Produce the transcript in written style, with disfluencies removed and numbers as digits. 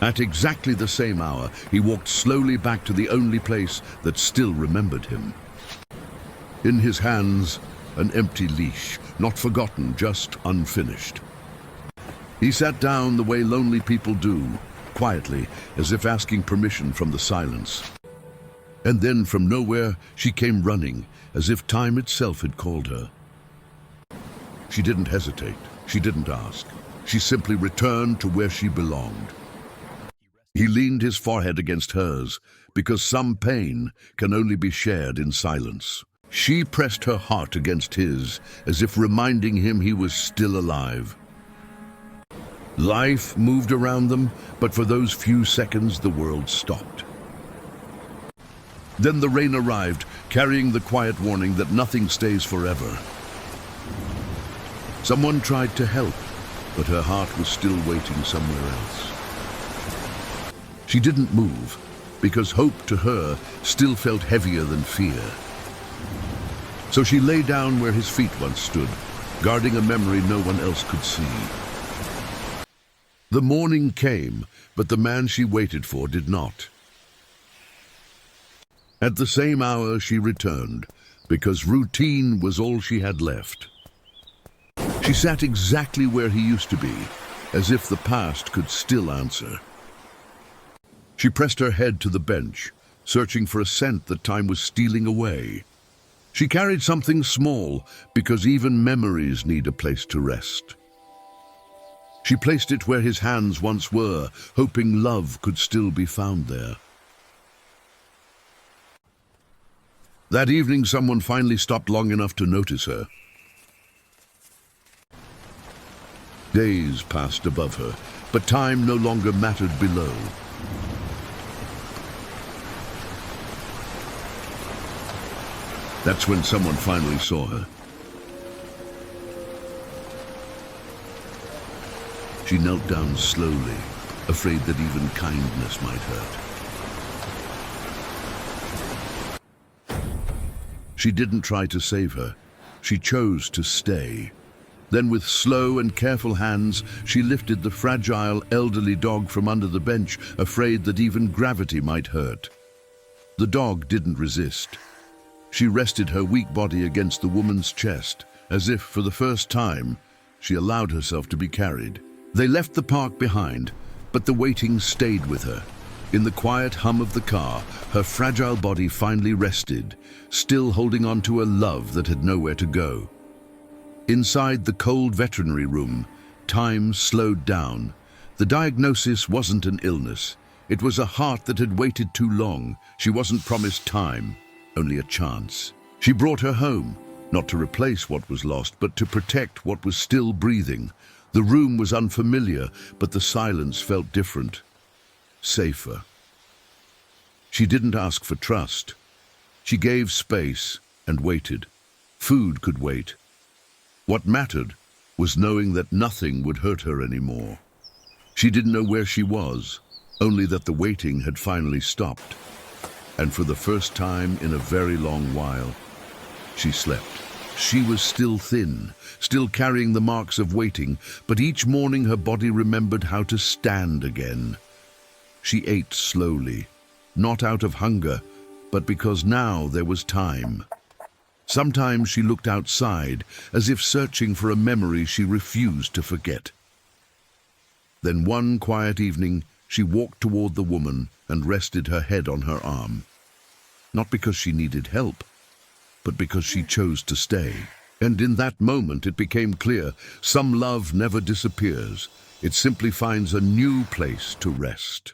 At exactly the same hour, he walked slowly back to the only place that still remembered him. In his hands, an empty leash, not forgotten, just unfinished. He sat down the way lonely people do, quietly, as if asking permission from the silence. And then from nowhere, she came running, as if time itself had called her. She didn't hesitate. She didn't ask. She simply returned to where she belonged. He leaned his forehead against hers, because some pain can only be shared in silence. She pressed her heart against his, as if reminding him he was still alive. Life moved around them, but for those few seconds the world stopped. Then the rain arrived, carrying the quiet warning that nothing stays forever. Someone tried to help, but her heart was still waiting somewhere else. She didn't move, because hope to her still felt heavier than fear. So she lay down where his feet once stood, guarding a memory no one else could see. The morning came, but the man she waited for did not. At the same hour she returned, because routine was all she had left. She sat exactly where he used to be, as if the past could still answer. She pressed her head to the bench, searching for a scent that time was stealing away. She carried something small, because even memories need a place to rest. She placed it where his hands once were, hoping love could still be found there. That evening, someone finally stopped long enough to notice her. Days passed above her, but time no longer mattered below. That's when someone finally saw her. She knelt down slowly, afraid that even kindness might hurt. She didn't try to save her. She chose to stay. Then with slow and careful hands, she lifted the fragile, elderly dog from under the bench, afraid that even gravity might hurt. The dog didn't resist. She rested her weak body against the woman's chest, as if, for the first time, she allowed herself to be carried. They left the park behind, but the waiting stayed with her. In the quiet hum of the car, her fragile body finally rested, still holding on to a love that had nowhere to go. Inside the cold veterinary room, time slowed down. The diagnosis wasn't an illness. It was a heart that had waited too long. She wasn't promised time, only a chance. She brought her home, not to replace what was lost, but to protect what was still breathing. The room was unfamiliar, but the silence felt different, safer. She didn't ask for trust. She gave space and waited. Food could wait. What mattered was knowing that nothing would hurt her anymore. She didn't know where she was, only that the waiting had finally stopped. And for the first time in a very long while, she slept. She was still thin, still carrying the marks of waiting, but each morning her body remembered how to stand again. She ate slowly, not out of hunger, but because now there was time. Sometimes she looked outside, as if searching for a memory she refused to forget. Then one quiet evening, she walked toward the woman and rested her head on her arm. Not because she needed help, but because she chose to stay. And in that moment it became clear, some love never disappears. It simply finds a new place to rest.